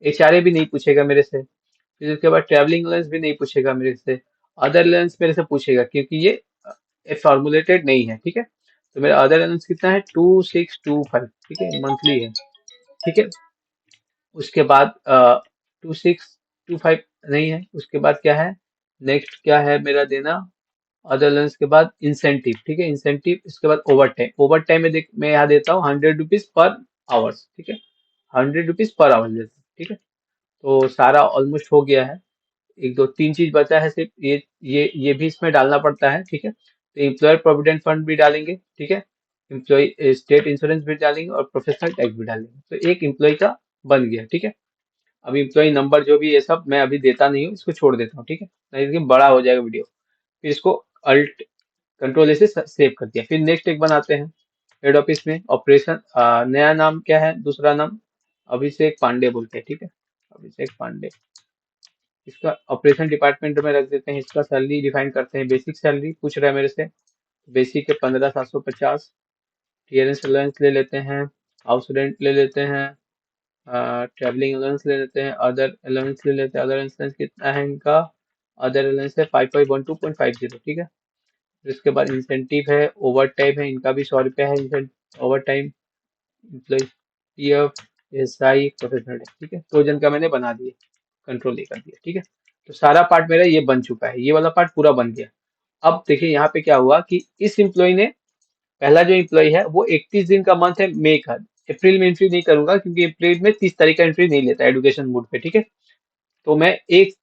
एचआरए भी नहीं पूछेगा मेरे से, फिर उसके बाद ट्रैवलिंग अलाउंस भी नहीं पूछेगा मेरे से, अदर अलाउंस मेरे से पूछेगा, क्योंकि ये फॉर्मुलेटेड नहीं है, ठीक है। तो मेरा अदर अलाउंस कितना है, 2625, ठीक है, मंथली है, ठीक है। उसके बाद 2625 नहीं है, उसके बाद क्या है, नेक्स्ट क्या है मेरा देना, अदर अलाउंस के बाद इंसेंटिव, ठीक है, इंसेंटिव। इसके बाद ओवर टाइम, ओवर टाइम में देख मैं यहाँ देता हूँ 100 रुपीज पर आवर्स, ठीक है, 100 रुपीज पर आवर्स देता हूँ, ठीक है। तो सारा ऑलमोस्ट हो गया है, एक दो तीन चीज बचा है सिर्फ, ये भी इसमें डालना पड़ता है, ठीक है। तो एम्प्लॉयर प्रोविडेंट फंड भी डालेंगे, ठीक है, एम्प्लॉय स्टेट इंश्योरेंस भी डालेंगे, और प्रोफेशनल टैक्स भी डालेंगे, तो एक एम्प्लॉय का बन गया, ठीक है। अब एम्प्लॉय नंबर जो भी ये सब मैं अभी देता नहीं हूँ, इसको छोड़ देता हूँ, ठीक है, नहीं तो बड़ा हो जाएगा वीडियो। फिर इसको अल्ट कंट्रोल से सेव कर दिया। फिर नेक्स्ट एक बनाते हैं हेड ऑफिस में, ऑपरेशन, नया नाम क्या है, दूसरा नाम अभिषेक पांडे बोलते हैं, ठीक है, अभिषेक पांडे। इसका ऑपरेशन डिपार्टमेंट में रख देते हैं। इसका सैलरी डिफाइन करते हैं, बेसिक सैलरी पूछ रहा है मेरे से, बेसिक है 15,750, क्लियरेंस अलाउंस ले लेते हैं, हाउस रेंट ले लेते हैं, ट्रैवलिंग अलाउंस ले लेते हैं, अदर अलाउंस ले लेते हैं। अदर अलाउंस कितना है इनका, अदर अलाउंस है 5512.50, ठीक है। फिर इसके बाद इंसेंटिव है, ओवर टाइम है, इनका भी 100 रुपया है overtime, employ PF, SI, professional, ठीक है। 2 जन का मैंने बना दिया, कंट्रोल ए कर दिया, ठीक है। तो सारा पार्ट मेरा ये बन चुका है, ये वाला पार्ट पूरा बन गया। अब देखिए यहाँ पे क्या हुआ कि इस एम्प्लॉय ने पहला जो एम्प्लॉय है वो 31 दिन का मंथ है मई का। अप्रैल में एंट्री नहीं करूंगा क्योंकि अप्रैल में 30 तारीख का एंट्री नहीं लेता एडुकेशन मोड पे, ठीक है। तो मैं एक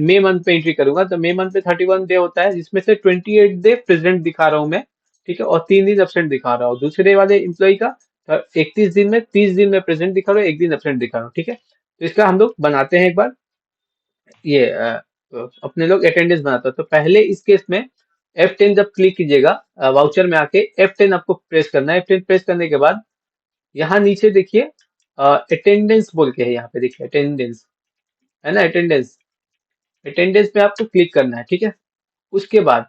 मई मंथ पे एंट्री करूंगा, तो मई मंथ पे 31 डे होता है, जिसमें से 28 डे प्रेजेंट दिखा रहा हूँ मैं, ठीक है, और 3 दिन एब्सेंट दिखा रहा हूँ। दूसरे वाले एम्प्लॉय का 31 दिन में 30 दिन में प्रेजेंट दिखा रहा हूँ, एक दिन एब्सेंट दिखा रहा हूँ, ठीक है। तो इसका हम लोग बनाते हैं एक बार, ये अपने लोग अटेंडेंस बनाते हैं। तो पहले इस केस में F10 जब क्लिक कीजिएगा वाउचर में आके, F10 आपको प्रेस करना है। F10 प्रेस करने के बाद यहाँ नीचे देखिए अटेंडेंस बोल के है, यहाँ पे देखिए अटेंडेंस है ना, अटेंडेंस। अटेंडेंस पे आपको क्लिक करना है, ठीक है। उसके बाद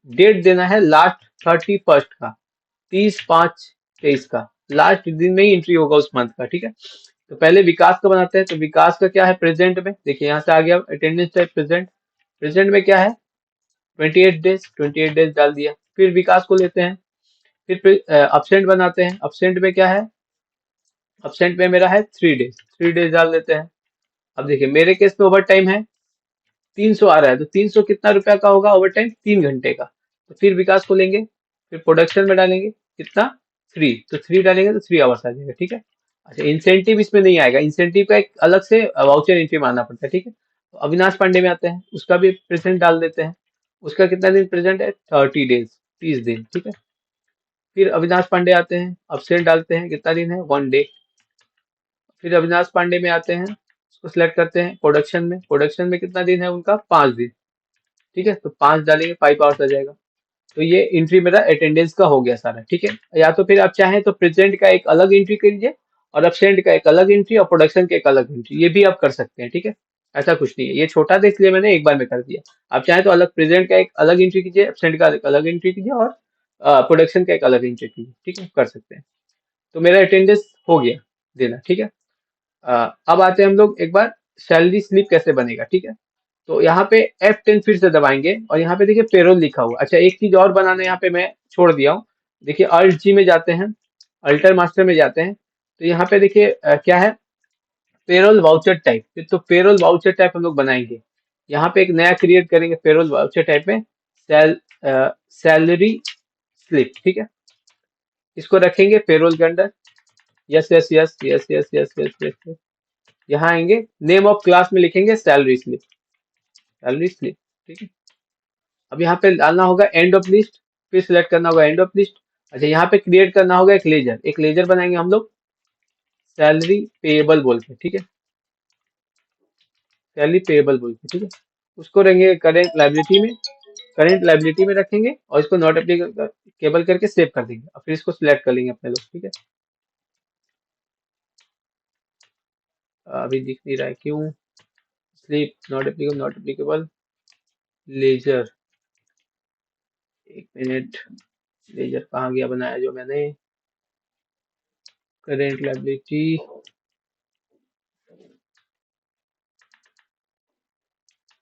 डेट देना है लास्ट 31 का, 30/5/23 का, लास्ट दिन में ही एंट्री होगा उस मंथ का, ठीक है। तो पहले विकास का बनाते हैं। तो विकास का क्या है प्रेजेंट में, देखिए यहाँ से आ गया अटेंडेंस टाइप प्रेजेंट। प्रेजेंट में क्या है 28 डेज, 28 डेज डाल दिया। फिर विकास को लेते हैं, फिर अपसेंट बनाते हैं। अपसेंट में क्या है, अपसेंट में मेरा है 3 डेज, 3 डेज डाल देते हैं। अब देखिए मेरे केस में ओवर टाइम है 300 आ रहा है, तो 300 कितना रुपया का होगा ओवर टाइम, 3 घंटे का। तो फिर विकास को लेंगे, फिर प्रोडक्शन में डालेंगे कितना, 3, तो 3 डालेंगे तो 3 आवर्स आ जाएगा, ठीक है। अच्छा इंसेंटिव इसमें नहीं आएगा, इंसेंटिव का एक अलग से वाउचर एंट्री मारना पड़ता है, ठीक है। तो अविनाश पांडे में आते हैं, उसका भी प्रेजेंट डाल देते हैं। उसका कितना दिन प्रेजेंट है, 30 डेज, 30 दिन, ठीक है। फिर अविनाश पांडे आते हैं, अब्सेंट डालते हैं, कितना दिन है, 1 डे। फिर अविनाश पांडे में आते हैं, उसको सिलेक्ट करते हैं। प्रोडक्शन में, प्रोडक्शन में कितना दिन है उनका, 5 दिन, ठीक है। तो 5 डालेंगे, 5 आवर्स आ जाएगा। तो ये एंट्री मेरा अटेंडेंस का हो गया सारा, ठीक है। या तो फिर आप चाहें तो प्रेजेंट का एक अलग एंट्री कर लीजिए, और एब्सेंट का एक अलग एंट्री, और प्रोडक्शन का एक अलग एंट्री, ये भी आप कर सकते हैं, ठीक है। ऐसा कुछ नहीं है, ये छोटा था इसलिए मैंने एक बार में कर दिया। आप चाहें तो अलग प्रेजेंट का एक अलग एंट्री कीजिए, एब्सेंट का एक अलग एंट्री कीजिए, और प्रोडक्शन का एक अलग एंट्री कीजिए, ठीक है, कर सकते हैं। तो मेरा अटेंडेंस हो गया देना, ठीक है। अब आते हैं हम लोग एक बार सैलरी स्लिप कैसे बनेगा, ठीक है। तो यहाँ पे F10 फिर से दबाएंगे, और यहाँ पे देखिए पेरोल लिखा हुआ। अच्छा एक चीज और बनाना यहाँ पे मैं छोड़ दिया हूँ, देखिए अल्ट जी में जाते हैं, अल्टर मास्टर में जाते हैं। तो यहाँ पे देखिए क्या है, पेरोल वाउचर टाइप। तो पेरोल वाउचर टाइप हम लोग बनाएंगे, यहाँ पे एक नया क्रिएट करेंगे पेरोल वाउचर टाइप में, सैलरी स्लिप, ठीक है। इसको रखेंगे पेरोल के अंदर। Yes yes yes yes yes yes yes yes. यहाँ आएंगे, नेम ऑफ क्लास में लिखेंगे सैलरी स्लिप, सैलरी स्लिप, ठीक है। अब यहाँ पे डालना होगा एंड ऑफ लिस्ट, फिर सिलेक्ट करना होगा एंड ऑफ लिस्ट। अच्छा यहाँ पे क्रिएट करना होगा एक लेजर, एक लेजर बनाएंगे हम लोग सैलरी पेएबल बोल के, ठीक है, सैलरी पेएबल बोल के, ठीक है। उसको रहेंगे करेंट लाइबिलिटी में, करेंट लाइबिलिटी में रखेंगे, और इसको नॉट एप्लीकेबल करके सेव कर देंगे, और फिर इसको सिलेक्ट कर लेंगे अपने लोग, ठीक है। अभी दिख नहीं रहा है क्यों, slip not applicable, not applicable, ledger, एक मिनट, लेजर कहाँ गया बनाया जो मैंने, करेंट लाइबिलिटी,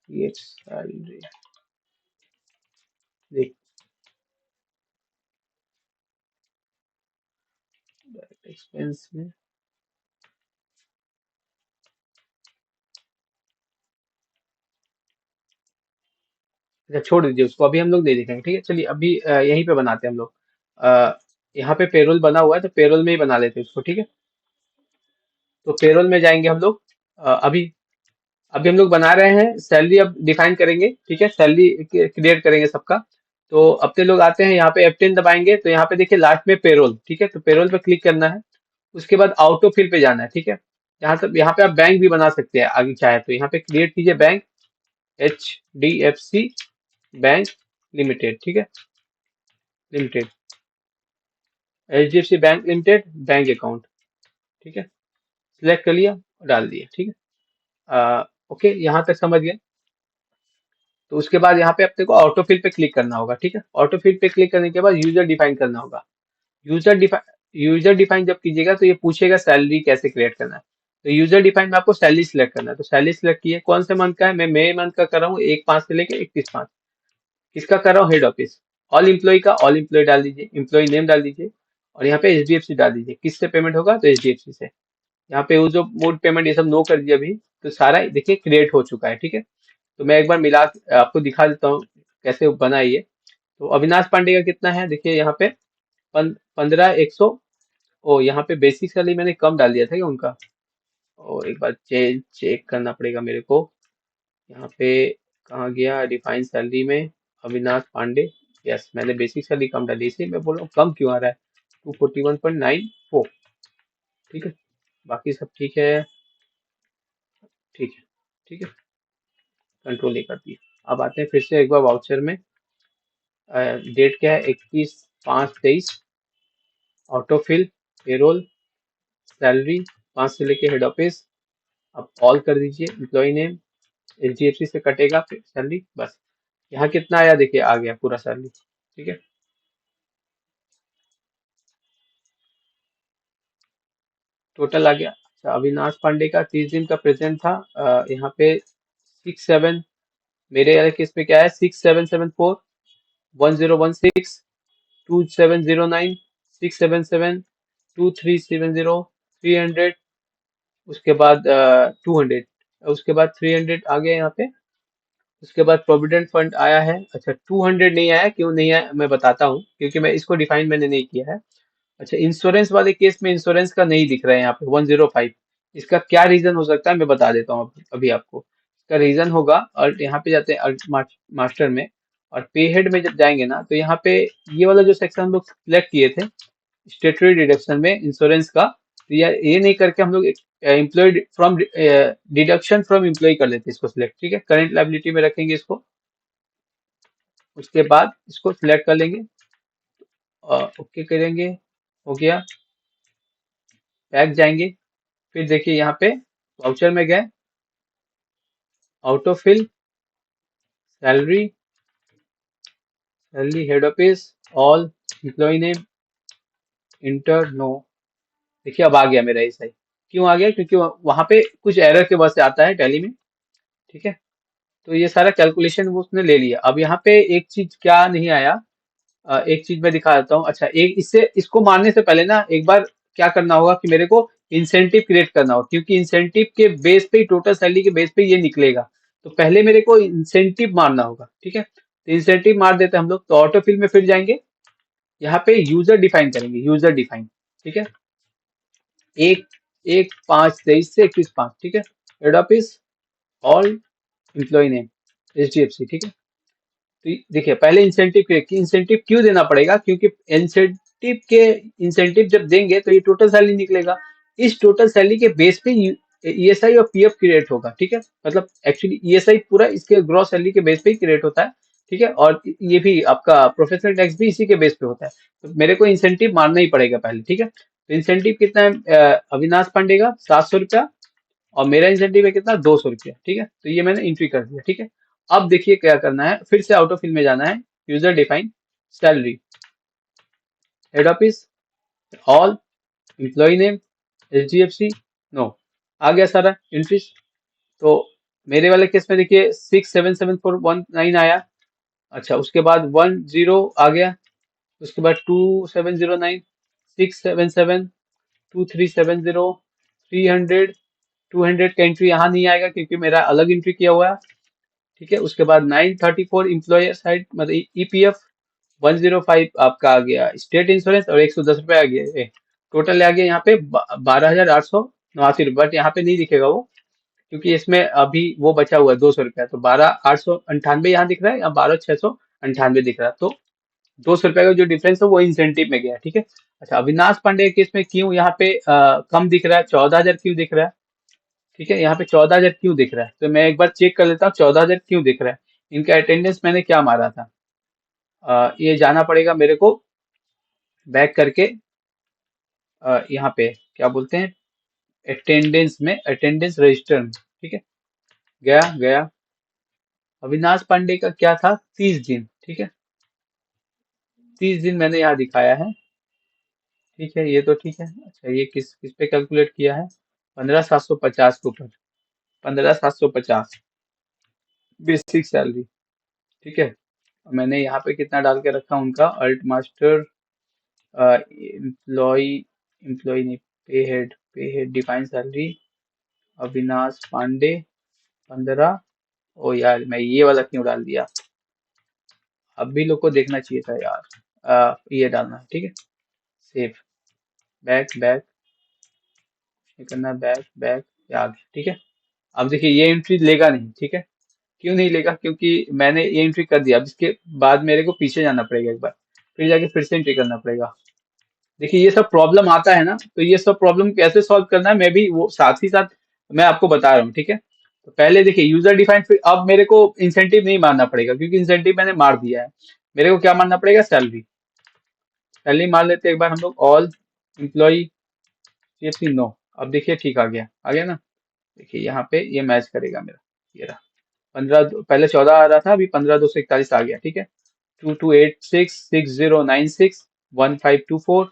ये सैलरी, देख डायरेक्ट एक्सपेंस में, अच्छा छोड़ दीजिए उसको, अभी हम लोग नहीं देखेंगे, ठीक है। चलिए अभी यहीं पे बनाते हैं हम लोग। यहाँ पे पेरोल बना हुआ है, तो पेरोल में ही बना लेते हैं उसको, ठीक है। तो पेरोल में जाएंगे हम लोग, अभी अभी हम लोग बना रहे हैं सैलरी, अब डिफाइन करेंगे, ठीक है, सैलरी क्रिएट करेंगे सबका। तो अपने लोग आते हैं यहाँ पे F10 दबाएंगे, तो यहाँ पे देखिए लास्ट में पेरोल, ठीक है, तो पेरोल पे क्लिक करना है। उसके बाद ऑटो फिल पे जाना है, ठीक है। यहाँ पे आप बैंक भी बना सकते हैं आगे चाहे तो, यहाँ पे क्रिएट कीजिए बैंक, HDFC बैंक लिमिटेड, ठीक है, limited, HDFC bank limited bank account, ठीक है, सिलेक्ट कर लिया और डाल दिया, ठीक है। ओके यहाँ तक समझ गए। तो उसके बाद यहाँ पे अपने को ऑटो फिल पे क्लिक करना होगा, ठीक है। ऑटो फिल पे क्लिक करने के बाद यूजर डिफाइन करना होगा। यूजर डिफाइन जब कीजिएगा तो ये पूछेगा सैलरी कैसे क्रिएट करना है। तो यूजर डिफाइन में आपको सैलरी सिलेक्ट करना है, तो सैलरी सिलेक्ट किए, कौन से मंथ का है, मैं मई मंथ का कर रहा हूँ, 1/5 से लेके 31/5। किसका कर रहा हूँ, हेड ऑफिस। ऑल इम्प्लॉय का ऑल इम्प्लॉय डाल दीजिए, इम्प्लॉय नेम डाल दीजिए, और यहाँ पे HDFC डाल दीजिए, किससे पेमेंट होगा, तो HDFC से। यहाँ पे वो जो मोड पेमेंट ये सब नो कर दिया अभी, तो सारा देखिए क्रिएट हो चुका है, ठीक है। तो मैं एक बार मिला आपको दिखा देता हूँ कैसे बना है ये। तो अविनाश पांडे का कितना है, देखिए यहाँ पे 15 100। ओ यहाँ पे बेसिक सैलरी मैंने कम डाल दिया था क्या उनका? ओ एक बार चेक करना पड़ेगा मेरे को। यहाँ पे कहाँ गया डिफाइन सैलरी में? अविनाश पांडे। यस, मैंने बेसिक सैलरी कम डाली, इसलिए मैं बोल रहा हूँ कम क्यों आ रहा है। 241.94। ठीक है, बाकी सब ठीक है। ठीक है, ठीक है, कंट्रोल ही कर दिया। अब आते हैं फिर से एक बार वाउचर में। डेट क्या है? 21/5/23। ऑटोफिल, पेरोल, सैलरी 5 से लेके हेड ऑफिस। अब ऑल कर दीजिए। एम्प्लॉय नेम एचडीएफसी से कटेगा फिर सैलरी बस। यहाँ कितना आया देखिए, आ गया पूरा सैलरी। ठीक है, टोटल आ गया। अच्छा, अविनाश पांडे का 30 दिन का प्रेजेंट था। यहाँ पे 67, मेरे वाले केस में क्या है? 6774 1016 2709 677 2370 300। उसके बाद 200। उसके बाद 300 आ गया यहाँ पे। उसके बाद प्रोविडेंट फंड आया है। अच्छा, 200 नहीं आया, क्यों नहीं आया मैं बताता हूँ, क्योंकि मैं इसको डिफाइन मैंने नहीं किया है। अच्छा, इंश्योरेंस वाले केस में इंश्योरेंस का नहीं दिख रहा है यहाँ पे 105। इसका क्या रीजन हो सकता है मैं बता देता हूँ अभी आपको। इसका रीजन होगा, और यहाँ पे जाते हैं अल्ट मास्टर में, और पे हेड में जब जाएंगे ना, तो यहाँ पे ये वाला जो सेक्शन हम लोग सिलेक्ट किए थे स्टेटरी डिडक्शन में इंश्योरेंस का, तो ये नहीं करके हम लोग employed from deduction from employ कर लेते हैं इसको सिलेक्ट। ठीक है, करंट लायबिलिटी में रखेंगे इसको। उसके बाद इसको सिलेक्ट कर लेंगे, ओके करेंगे, हो गया। बैक जाएंगे, फिर देखिए यहाँ पे वाउचर में गए, autofill, salary, salary head office, all, employ name, enter, no. देखिए अब आ गया मेरा ऐसा ही। क्यों आ गया? क्योंकि वहां पे कुछ एरर के वजह से आता है टैली में। ठीक है, तो ये सारा कैलकुलेशन वो उसने ले लिया। अब यहाँ पे एक चीज क्या नहीं आया, एक चीज मैं दिखा देता हूँ। अच्छा, एक इससे इसको मारने से पहले ना एक बार क्या करना होगा कि मेरे को इंसेंटिव क्रिएट करना होगा, क्योंकि इंसेंटिव के बेस पे ही टोटल सैलरी के बेस पे ये निकलेगा। तो पहले मेरे को इंसेंटिव मारना होगा। ठीक है, तो इंसेंटिव मार देते हैं हम लोग। तो ऑटोफिल में फिर जाएंगे, यहाँ पे यूजर डिफाइन करेंगे, यूजर डिफाइन। ठीक है, 1/5/23 से 21/5। ठीक है, head office, all, employ name, HDFC. ठीक है, तो देखिए पहले इंसेंटिव क्यों देना पड़ेगा? क्योंकि इंसेंटिव जब देंगे तो ये टोटल सैलरी निकलेगा। इस टोटल सैलरी के बेस पे ईएसआई और पीएफ क्रिएट होगा। ठीक है, मतलब एक्चुअली ईएसआई पूरा इसके ग्रॉस सैलरी के बेस पे ही क्रिएट होता है। ठीक है, और ये भी आपका प्रोफेशनल टैक्स भी इसी के बेस पे होता है। तो मेरे को इंसेंटिव मारना ही पड़ेगा पहले। ठीक है, तो इंसेंटिव कितना है? अविनाश पांडे का 700 रुपया, और मेरा इंसेंटिव है कितना? 200 रुपया। ठीक है, तो ये मैंने एंट्री कर दिया। ठीक है, अब देखिए क्या करना है, फिर से आउट ऑफ फिल में जाना है, user define, salary, head office, all, employ name, HDFC, no. आ गया सारा एंट्रीज। तो मेरे वाले केस में देखिए 677,419 आया। अच्छा, उसके बाद 10 आ गया। उसके बाद 2709, 677, 2370, 300, 200 का एंट्री यहाँ नहीं आएगा क्योंकि मेरा अलग एंट्री किया हुआ है। ठीक है, उसके बाद 934 इम्प्लॉयर साइड मतलब ईपीएफ, 105 आपका आ गया स्टेट इंश्योरेंस, और 110 रुपये आ गया। टोटल आ गया यहाँ पे 12,889 रुपये। बट यहाँ पे नहीं दिखेगा वो, क्योंकि इसमें अभी वो बचा हुआ है 200 रुपया। तो 12,898 यहाँ दिख रहा है, या 12,698 दिख रहा है। तो 200 रुपये का जो डिफरेंस है वो इंसेंटिव में गया। ठीक है, अच्छा, अविनाश पांडे के केस में क्यों यहाँ पे कम दिख रहा है? 14,000 क्यों दिख रहा है? ठीक है, यहाँ पे 14,000 क्यों दिख रहा है? तो मैं एक बार चेक कर लेता हूँ 14,000 क्यों दिख रहा है। इनका अटेंडेंस मैंने क्या मारा था? ये जाना पड़ेगा मेरे को, बैक करके यहाँ पे क्या बोलते हैं, अटेंडेंस में, अटेंडेंस रजिस्टर में। ठीक है, गया गया। अविनाश पांडे का क्या था? 30 दिन। ठीक है, 30 दिन मैंने यहाँ दिखाया है। ठीक है, ये तो ठीक है। अच्छा, ये किस किस पे कैलकुलेट किया है? 15,750 के ऊपर, 15,750 बेसिक सैलरी। ठीक है, मैंने यहाँ पे कितना डाल के रखा उनका? अल्ट मास्टर, एम्प्लॉय, एम्प्लॉय नहीं, pay head define salary, Avinash Pandey 15। ओ यार, मैं ये वाला क्यों डाल दिया? अब भी लोग को देखना चाहिए था यार। ये डालना है। ठीक है, सेव, बैक बैक, ये करना बैक बैक, ये आ गया, ठीक है। अब देखिए ये एंट्री लेगा नहीं, ठीक है। क्यों नहीं लेगा? क्योंकि मैंने ये एंट्री कर दिया। अब इसके बाद मेरे को पीछे जाना पड़ेगा एक बार, फिर जाके फिर से एंट्री करना पड़ेगा। देखिए ये सब प्रॉब्लम आता है ना, तो ये सब प्रॉब्लम कैसे सॉल्व करना है मैं भी वो साथ ही साथ मैं आपको बता रहा हूँ, ठीक है। तो पहले देखिए यूजर डिफाइंड, फिर अब मेरे को इंसेंटिव नहीं मारना पड़ेगा क्योंकि इंसेंटिव मैंने मार दिया है। मेरे को क्या मारना पड़ेगा? सैलरी। सैलरी मार लेते हैं एक बार हम लोग। All employee CFC no. अब देखिए ठीक आ गया, आ गया ना। देखिए यहाँ पे ये मैच करेगा मेरा, ये रहा। 15, पहले 14 आ रहा था, अभी 15,241 आ गया, ठीक है। 2286 6096 1524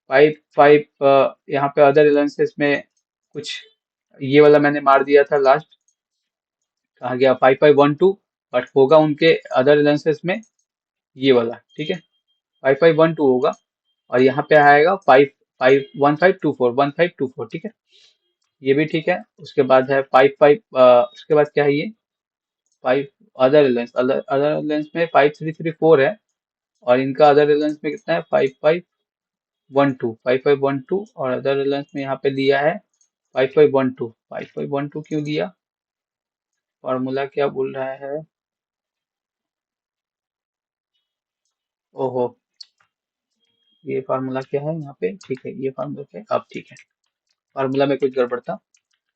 55 यहाँ पे अदर अलाउंसेस में कुछ ये वाला मैंने मार दिया था लास्ट, कहा गया 5512, बट होगा उनके अदर अलाउंसेस में ये वाला, ठीक है। 5512 होगा और यहाँ पे आएगा 1524 ठीक है। ये भी ठीक है। उसके बाद है 55, उसके बाद क्या है ये 5 other allowance, other other allowance में 5334 है और इनका अदर अलाउंस में कितना है 5512 और अदर अलाउंस में यहाँ पे दिया है 5512 क्यों दिया? फॉर्मूला क्या बोल रहा है? ओहो, ये फार्मूला क्या है यहाँ पे? ठीक है, ये फार्मूला क्या है? अब ठीक है, फार्मूला में कुछ गड़बड़ था।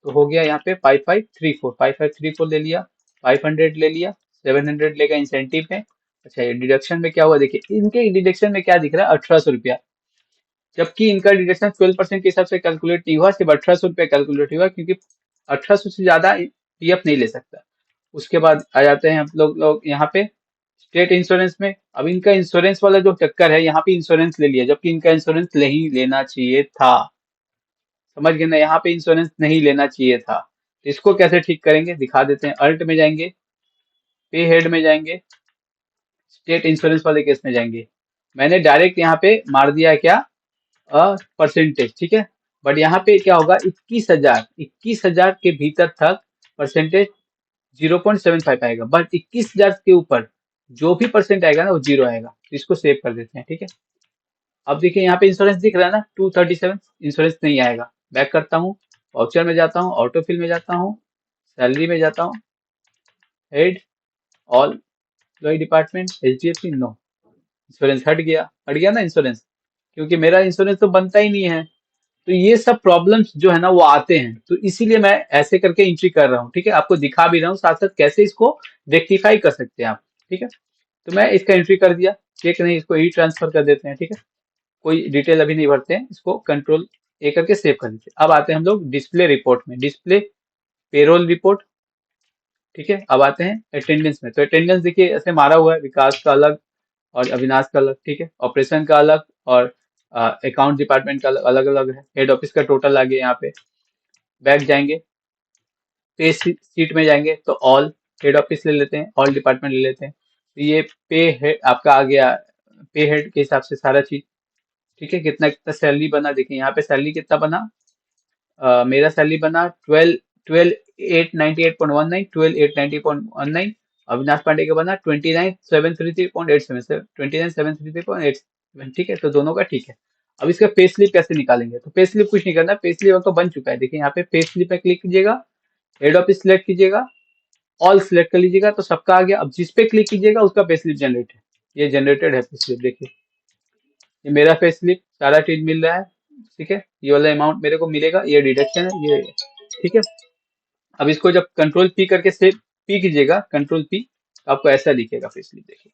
तो हो गया यहाँ पे 5534 ले लिया, 500 ले लिया, 700 लेगा इंसेंटिव में। अच्छा ये डिडक्शन में क्या हुआ? देखिए इनके डिडक्शन में क्या दिख रहा है, 1800 रुपया, जबकि इनका डिडक्शन 12% के हिसाब से कैलकुलेट नहीं हुआ, सिर्फ 1800 रुपया कैलकुलेट हुआ क्योंकि 1800 से ज्यादा पीएफ नहीं ले सकता। उसके बाद आ जाते हैं हम लोग यहाँ पे स्टेट इंश्योरेंस में। अब इनका इंश्योरेंस वाला जो चक्कर है, यहाँ पे इंश्योरेंस ले लिया जबकि इनका इंश्योरेंस नहीं लेना चाहिए था। समझ गए ना, यहाँ पे इंश्योरेंस नहीं लेना चाहिए था। तो इसको कैसे ठीक करेंगे दिखा देते हैं। अल्ट में जाएंगे, पे हेड में जाएंगे, स्टेट इंश्योरेंस वाले केस में जाएंगे। मैंने डायरेक्ट यहाँ पे मार दिया है क्या, परसेंटेज, ठीक है। बट यहाँ पे क्या होगा, 21,000 के भीतर तक परसेंटेज 0.75 आएगा, बट 21,000 के ऊपर जो भी परसेंट आएगा ना वो जीरो आएगा। तो इसको सेव कर देते हैं, ठीक है। अब देखिए यहाँ पे इंश्योरेंस दिख रहा है ना 237, इंश्योरेंस नहीं आएगा। बैक करता हूँ, वाउचर में जाता हूँ, ऑटोफिल में जाता हूँ, सैलरी में जाता हूँ, head, all employ department, HDFC no, insurance हट गया ना इंश्योरेंस, क्योंकि मेरा इंश्योरेंस तो बनता ही नहीं है। तो ये सब प्रॉब्लम्स जो है ना वो आते हैं, तो इसीलिए मैं ऐसे करके एंट्री कर रहा हूँ, ठीक है। आपको दिखा भी रहा हूँ साथ साथ कैसे इसको रेक्टिफाई कर सकते हैं आप, ठीक है। तो मैं इसका एंट्री कर दिया, चेक नहीं, इसको ई ट्रांसफर कर देते हैं, ठीक है। कोई डिटेल अभी नहीं भरते हैं, इसको कंट्रोल ए करके सेव कर दीजिए। अब आते हैं हम लोग डिस्प्ले रिपोर्ट में, डिस्प्ले पेरोल रिपोर्ट, ठीक है। अब आते हैं अटेंडेंस में। तो अटेंडेंस देखिए ऐसे मारा हुआ है, विकास का अलग और अविनाश का अलग, ठीक है। ऑपरेशन का अलग और अकाउंट डिपार्टमेंट का अलग अलग है। हेड ऑफिस का टोटल आ गया यहाँ पे। बैक जाएंगे, पे सीट में जाएंगे तो ऑल हेड ऑफिस ले लेते हैं, ऑल डिपार्टमेंट ले लेते हैं। तो ये पे हेड आपका आ गया, पे हेड के हिसाब से सारा चीज, ठीक है। कितना कितना सैलरी बना, देखिए यहाँ पे सैलरी कितना बना, मेरा सैलरी बना 12,898.19, 12,890.19। अविनाश पांडे का बना 29,733.87, 29,733.87, ठीक है। तो दोनों का ठीक है। अब इसका पे स्लिप कैसे निकालेंगे? तो पे स्लिप कुछ नहीं करना, पे स्लिप तो बन चुका है। देखिए यहाँ पे पे स्लिप पे क्लिक कीजिएगा, हेड ऑफिस सिलेक्ट कीजिएगा, ऑल सिलेक्ट कर लीजिएगा, तो सबका आ गया। अब जिस पे क्लिक कीजिएगा उसका पे स्लिप जनरेट है, ये जनरेटेड है पे स्लिप। देखिए ये मेरा पे स्लिप, सारा चीज मिल रहा है, ठीक है। ये वाला अमाउंट मेरे को मिलेगा, ये डिडक्शन है ये, ठीक है। अब इसको जब कंट्रोल पी करके सेव पी कीजिएगा, कंट्रोल पी, तो आपको ऐसा दिखेगा पे स्लिप। देखिए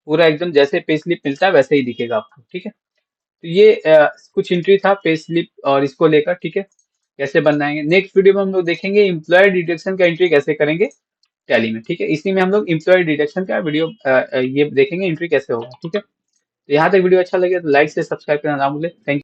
पूरा एकदम जैसे पे स्लिप मिलता है वैसे ही दिखेगा आपको, ठीक है। तो ये कुछ एंट्री था पे स्लिप और इसको लेकर, ठीक है। कैसे बनाएंगे नेक्स्ट वीडियो में हम लोग देखेंगे, एम्प्लॉय डिडक्शन का एंट्री कैसे करेंगे टैली में, ठीक है। इसी में हम लोग एम्प्लॉय डिडक्शन का वीडियो ये देखेंगे एंट्री कैसे होगा, ठीक है। तो यहाँ तक वीडियो अच्छा लगे तो लाइक से सब्सक्राइब करना ना भूलें। थैंक